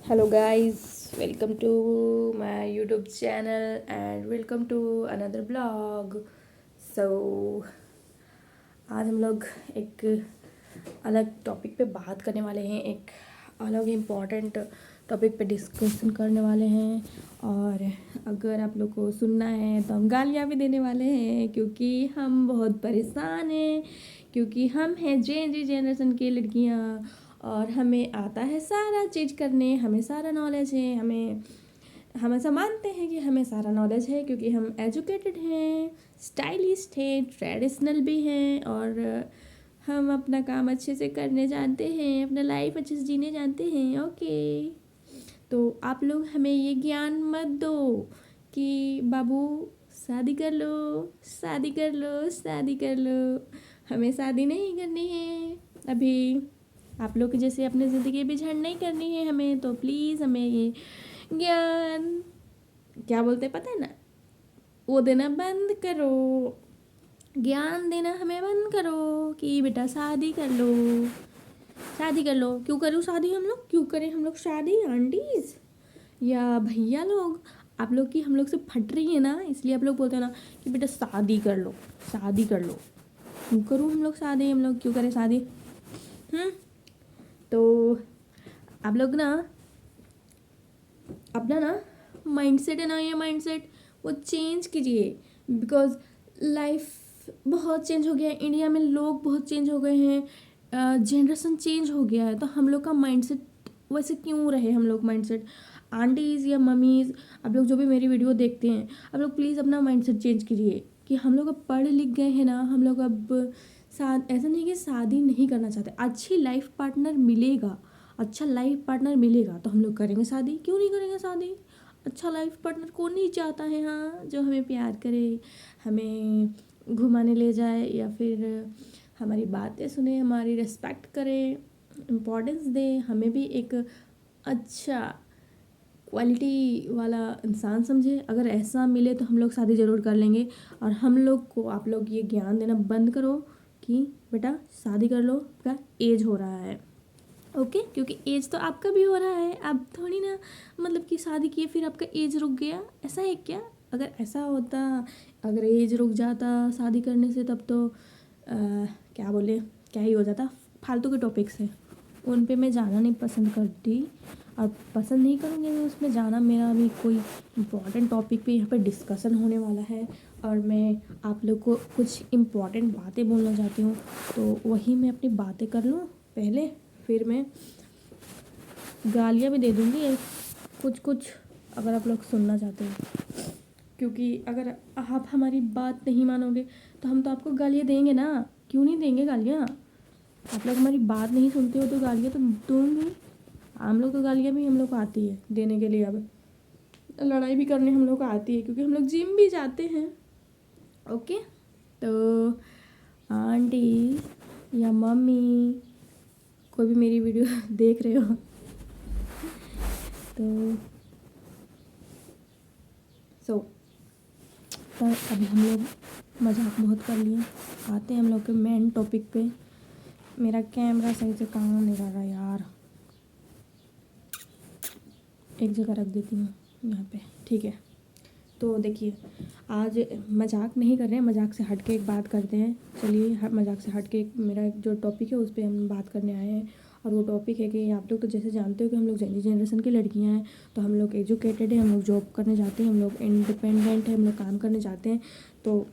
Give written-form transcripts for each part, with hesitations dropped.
Hello guys, welcome to my YouTube channel and welcome to another vlog. So आज हम लोग एक अलग टॉपिक पे बात करने वाले हैं, एक अलग इम्पॉर्टेंट टॉपिक पे डिस्कशन करने वाले हैं। और अगर आप लोग को सुनना है तो हम गालियाँ भी देने वाले हैं क्योंकि हम बहुत परेशान हैं, क्योंकि हम हैं जेन जनरेशन की लड़कियाँ और हमें आता है सारा चीज़ करने, हमें सारा नॉलेज है, हम ऐसा मानते हैं कि हमें सारा नॉलेज है क्योंकि हम एजुकेटेड हैं, स्टाइलिस्ट हैं, ट्रेडिशनल भी हैं और हम अपना काम अच्छे से करने जानते हैं, अपना लाइफ अच्छे से जीने जानते हैं। ओके, तो आप लोग हमें ये ज्ञान मत दो कि बाबू शादी कर लो, शादी कर लो, शादी कर लो। हमें शादी नहीं करनी है अभी। आप लोग के जैसे अपनी ज़िंदगी बिझड़ नहीं करनी है हमें, तो प्लीज़ हमें ये ज्ञान क्या बोलते हैं पता है ना, वो देना बंद करो। ज्ञान देना हमें बंद करो कि बेटा शादी कर लो, शादी कर लो। क्यों करूँ शादी? हम लोग क्यों करें? हम लोग शादी आंटीज़ या भैया लोग, आप लोग की हम लोग से फट रही है ना, इसलिए आप लोग बोलते हैं ना कि बेटा शादी कर लो, शादी कर लो। क्यों करूँ हम लोग शादी? हम लोग क्यों करें शादी? तो आप लोग ना अपना ना माइंडसेट है ना, ये माइंडसेट वो चेंज कीजिए। बिकॉज लाइफ बहुत चेंज हो गया है, इंडिया में लोग बहुत चेंज हो गए हैं, जनरेशन चेंज हो गया है। तो हम लोग का माइंडसेट वैसे क्यों रहे? हम लोग माइंडसेट आंटीज़ या मम्मीज़, आप लोग जो भी मेरी वीडियो देखते हैं, आप लोग प्लीज़ अपना माइंडसेट चेंज कीजिए कि हम लोग अब पढ़ लिख गए हैं ना, हम लोग अब ऐसा नहीं कि शादी नहीं करना चाहते, अच्छी लाइफ पार्टनर मिलेगा, अच्छा लाइफ पार्टनर मिलेगा तो हम लोग करेंगे शादी। क्यों नहीं करेंगे शादी? अच्छा लाइफ पार्टनर कौन नहीं चाहता है? हाँ, जो हमें प्यार करे, हमें घुमाने ले जाए या फिर हमारी बातें सुने, हमारी रिस्पेक्ट करे, इम्पोर्टेंस दे, हमें भी एक अच्छा क्वालिटी वाला इंसान समझे। अगर ऐसा मिले तो हम लोग शादी ज़रूर कर लेंगे। और हम लोग को आप लोग ये ज्ञान देना बंद करो कि बेटा शादी कर लो, आपका एज हो रहा है। ओके, क्योंकि एज तो आपका भी हो रहा है। आप थोड़ी ना मतलब कि शादी किए फिर आपका एज रुक गया, ऐसा है क्या? अगर ऐसा होता, अगर एज रुक जाता शादी करने से, तब तो क्या बोले, क्या ही हो जाता। फालतू के टॉपिक्स हैं, उन पे मैं जाना नहीं पसंद करती और पसंद नहीं करूँगी मैं उसमें जाना। मेरा अभी कोई इम्पॉर्टेंट टॉपिक पे यहाँ पे डिस्कशन होने वाला है और मैं आप लोग को कुछ इम्पॉर्टेंट बातें बोलना चाहती हूँ, तो वही मैं अपनी बातें कर लूँ पहले, फिर मैं गालियाँ भी दे दूँगी कुछ कुछ, अगर आप लोग सुनना चाहते हो। क्योंकि अगर आप हमारी बात नहीं मानोगे तो हम तो आपको गालियाँ देंगे ना। क्यों नहीं देंगे गालियाँ? आप लोग हमारी बात नहीं सुनते हो तो गालियाँ तो दूँगी। हम लोग तो गालियाँ भी हम लोग को आती है देने के लिए, अब लड़ाई भी करने हम लोग को आती है क्योंकि हम लोग जिम भी जाते हैं। ओके, तो आंटी या मम्मी, कोई भी मेरी वीडियो देख रहे हो तो पर अभी हम लोग मजाक बहुत कर लिए, आते हैं हम लोग के मेन टॉपिक पे। मेरा कैमरा सही से काम नहीं कर रहा यार, एक जगह रख देती हूँ यहाँ पे, ठीक है। तो देखिए, आज मजाक नहीं कर रहे हैं, मजाक से हट के एक बात करते हैं। चलिए, मजाक से हट के मेरा जो टॉपिक है उस पर हम बात करने आए हैं। और वो टॉपिक है कि आप लोग तो जैसे जानते हो कि हम लोग जेन जनरेशन की लड़कियां हैं, तो हम लोग एजुकेटेड हैं, हम लोग जॉब करने जाते हैं, हम लोग इंडिपेंडेंट हैं, हम लोग काम करने जाते हैं। तो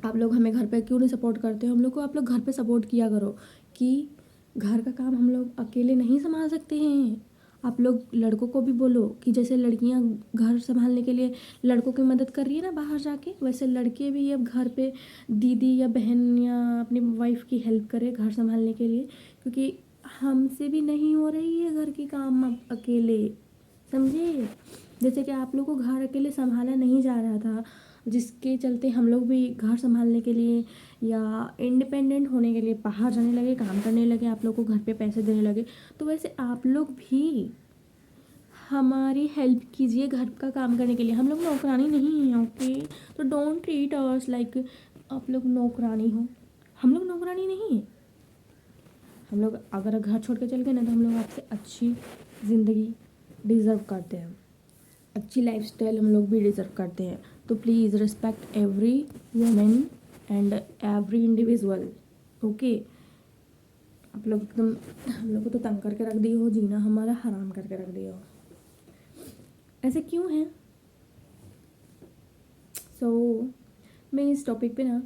आप लोग हमें घर पे क्यों नहीं सपोर्ट करते हो? हम लोग को आप लोग घर पे सपोर्ट किया करो कि घर का काम हम लोग अकेले नहीं संभाल सकते हैं। आप लोग लड़कों को भी बोलो कि जैसे लड़कियां घर संभालने के लिए लड़कों की मदद कर रही है ना बाहर जाके, वैसे लड़के भी अब घर पे दीदी या बहन या अपनी वाइफ की हेल्प करे घर संभालने के लिए, क्योंकि हमसे भी नहीं हो रही है घर की काम अब अकेले, समझे? जैसे कि आप लोग को घर अकेले संभाला नहीं जा रहा था, जिसके चलते हम लोग भी घर संभालने के लिए या इंडिपेंडेंट होने के लिए बाहर जाने लगे, काम करने लगे, आप लोग को घर पे पैसे देने लगे। तो वैसे आप लोग भी हमारी हेल्प कीजिए घर का काम करने के लिए। हम लोग नौकरानी नहीं हैं, ओके? तो डोंट ट्रीट अस लाइक आप लोग नौकरानी हो। हम लोग नौकरानी नहीं हैं। हम लोग अगर घर छोड़ के चल गए ना, तो हम लोग आपसे अच्छी ज़िंदगी डिज़र्व करते हैं, अच्छी लाइफस्टाइल हम लोग भी डिज़र्व करते हैं। तो please respect every women and every individual. Okay, आप लोग एकदम हम लोग को तो तंग करके रख दिए हो, जीना हमारा हराम करके रख दिए हो। ऐसे क्यों है? मैं इस टॉपिक पे ना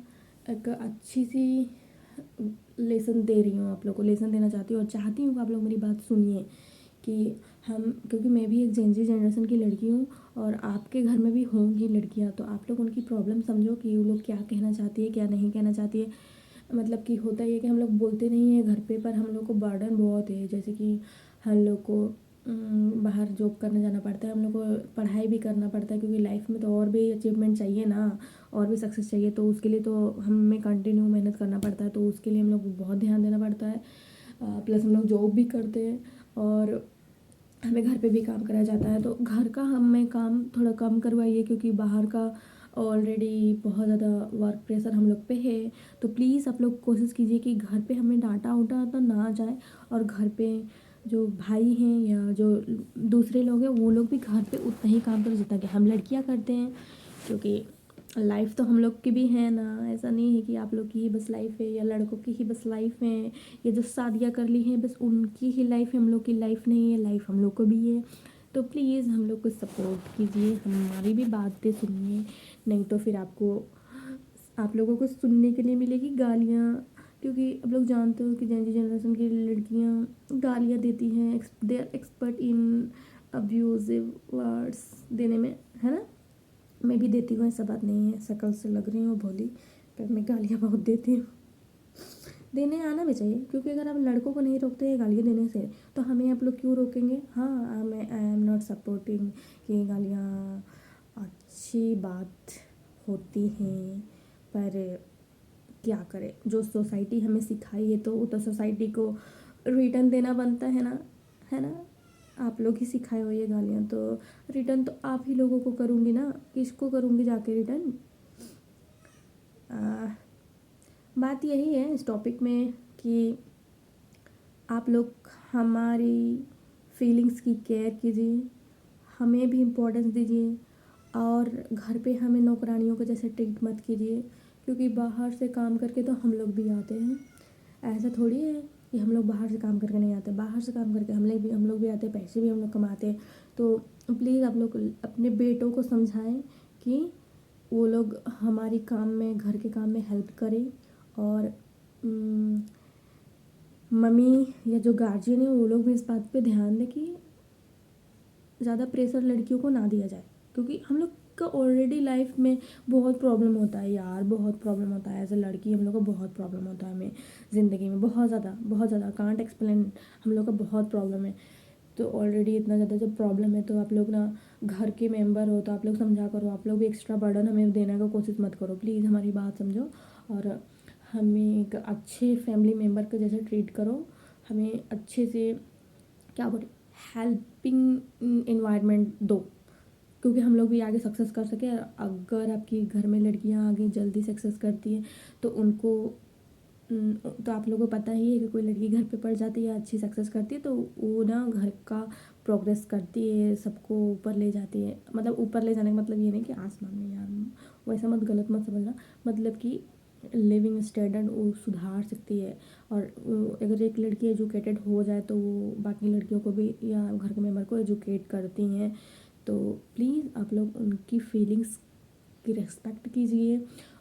एक अच्छी सी लेसन दे रही हूँ, आप लोग को लेसन देना चाहती हूँ और चाहती हूँ कि आप लोग मेरी बात सुनिए कि हम, क्योंकि मैं भी एक जेनजी जनरेशन की लड़की हूँ और आपके घर में भी होंगी लड़कियाँ, तो आप लोग उनकी प्रॉब्लम समझो कि वो लोग क्या कहना चाहती है, क्या नहीं कहना चाहती है। मतलब कि होता ही है कि हम लोग बोलते नहीं हैं घर पे, पर हम लोग को बर्डन बहुत है। जैसे कि हम लोग को बाहर जॉब करने जाना पड़ता है, हम लोग को पढ़ाई भी करना पड़ता है, क्योंकि लाइफ में तो और भी अचीवमेंट चाहिए ना, और भी सक्सेस चाहिए। तो उसके लिए तो हमें कंटिन्यू मेहनत करना पड़ता है, तो उसके लिए हम लोग को बहुत ध्यान देना पड़ता है। प्लस हम लोग जॉब भी करते हैं और हमें घर पे भी काम कराया जाता है। तो घर का हमें काम थोड़ा कम करवाइए, क्योंकि बाहर का ऑलरेडी बहुत ज़्यादा वर्क प्रेशर हम लोग पे है। तो प्लीज़ आप लोग कोशिश कीजिए कि घर पे हमें डांटा उटा तो ना जाए, और घर पे जो भाई हैं या जो दूसरे लोग हैं वो लोग भी घर पे उतना ही काम करें जितना कि हम लड़कियां करते हैं। क्योंकि लाइफ तो हम लोग की भी है ना, ऐसा नहीं है कि आप लोग की ही बस लाइफ है या लड़कों की ही बस लाइफ है, ये जो शादियाँ कर ली हैं बस उनकी ही लाइफ है, हम लोग की लाइफ नहीं है, लाइफ हम लोग को भी है। तो प्लीज़ हम लोग को सपोर्ट कीजिए, हमारी भी बातें सुनिए, नहीं तो फिर आपको, आप लोगों को सुनने के लिए मिलेगी गालियाँ। क्योंकि आप लोग जानते हो कि जेनजी जनरेशन की लड़कियाँ गालियाँ देती हैं, they are expert in abusive words देने में, है ना। मैं भी देती हूँ, ऐसा बात नहीं है, शक्ल से लग रही हूँ भोली, पर मैं गालियाँ बहुत देती हूँ। देने आना भी चाहिए, क्योंकि अगर आप लड़कों को नहीं रोकते हैं गालियाँ देने से, तो हमें आप लोग क्यों रोकेंगे। हाँ, मैं आई एम नॉट सपोर्टिंग कि गालियाँ अच्छी बात होती हैं, पर क्या करें, जो सोसाइटी हमें सिखाई है तो वो तो सोसाइटी को रिटर्न देना बनता है ना, है ना। आप लोग ही सिखाए हो ये गालियाँ, तो रिटर्न तो आप ही लोगों को करूँगी ना, किसको करूँगी जाके रिटर्न। बात यही है इस टॉपिक में कि आप लोग हमारी फीलिंग्स की केयर कीजिए, हमें भी इम्पोर्टेंस दीजिए, और घर पे हमें नौकरानियों को जैसे ट्रीट मत कीजिए, क्योंकि बाहर से काम करके तो हम लोग भी आते हैं। ऐसा थोड़ी है कि हम लोग बाहर से काम करके नहीं आते, बाहर से काम करके हम लोग भी आते, पैसे भी हम लोग कमाते हैं। तो प्लीज़ आप लोग अपने बेटों को समझाएं कि वो लोग हमारी काम में, घर के काम में हेल्प करें, और मम्मी या जो गार्जियन है वो लोग भी इस बात पे ध्यान दें कि ज़्यादा प्रेशर लड़कियों को ना दिया जाए, क्योंकि हम लोग का ऑलरेडी लाइफ में बहुत प्रॉब्लम होता है यार, बहुत प्रॉब्लम होता है। एज अ लड़की हम लोग को बहुत प्रॉब्लम होता है, हमें ज़िंदगी में बहुत ज़्यादा कांट एक्सप्लेन, हम लोग का बहुत प्रॉब्लम है। तो ऑलरेडी इतना ज़्यादा जब प्रॉब्लम है, तो आप लोग ना घर के मेंबर हो, तो आप लोग समझा करो, आप लोग भी एक्स्ट्रा बर्डन हमें देने का कोशिश मत करो। प्लीज़ हमारी बात समझो और हमें एक अच्छे फैमिली मेम्बर के जैसे ट्रीट करो, हमें अच्छे से क्या बोले, हेल्पिंग इन्वायरमेंट दो, क्योंकि हम लोग भी आगे सक्सेस कर सके। अगर आपकी घर में लड़कियां आगे जल्दी सक्सेस करती हैं तो उनको, तो आप लोगों को पता ही है कि कोई लड़की घर पे पड़ जाती है, अच्छी सक्सेस करती है, तो वो ना घर का प्रोग्रेस करती है, सबको ऊपर ले जाती है। मतलब ऊपर ले जाने का मतलब ये नहीं कि आसमान में यार, वैसा मत, गलत मत समझना, मतलब कि लिविंग स्टैंडर्ड वो सुधार सकती है। और अगर एक लड़की एजुकेटेड हो जाए तो वो बाकी लड़कियों को भी या घर के मेम्बर को एजुकेट करती हैं। तो प्लीज़ आप लोग उनकी फीलिंग्स की रेस्पेक्ट कीजिए,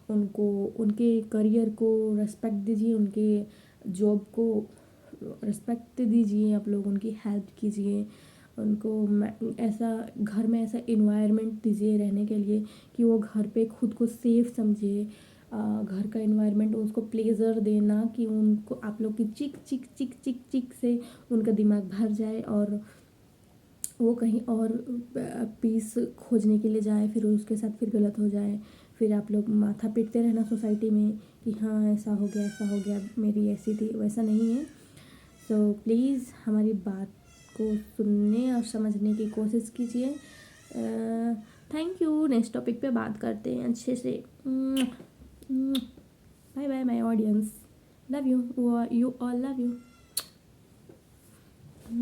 उनको, उनके करियर को रेस्पेक्ट दीजिए, उनके जॉब को रेस्पेक्ट दीजिए, आप लोग उनकी हेल्प कीजिए, उनको ऐसा घर में ऐसा इन्वायरमेंट दीजिए रहने के लिए कि वो घर पे खुद को सेफ समझे। घर का इन्वायरमेंट उसको प्लेजर देना कि उनको आप लोग की चिक चिक चिक चिक चिक से उनका दिमाग भर जाए और वो कहीं और पीस खोजने के लिए जाए, फिर उसके साथ फिर गलत हो जाए, फिर आप लोग माथा पीटते रहना सोसाइटी में कि हाँ ऐसा हो गया, ऐसा हो गया, मेरी ऐसी थी, वैसा नहीं है। सो प्लीज़ हमारी बात को सुनने और समझने की कोशिश कीजिए। थैंक यू, नेक्स्ट टॉपिक पे बात करते हैं अच्छे से। Bye bye my audience, love you, you all love you.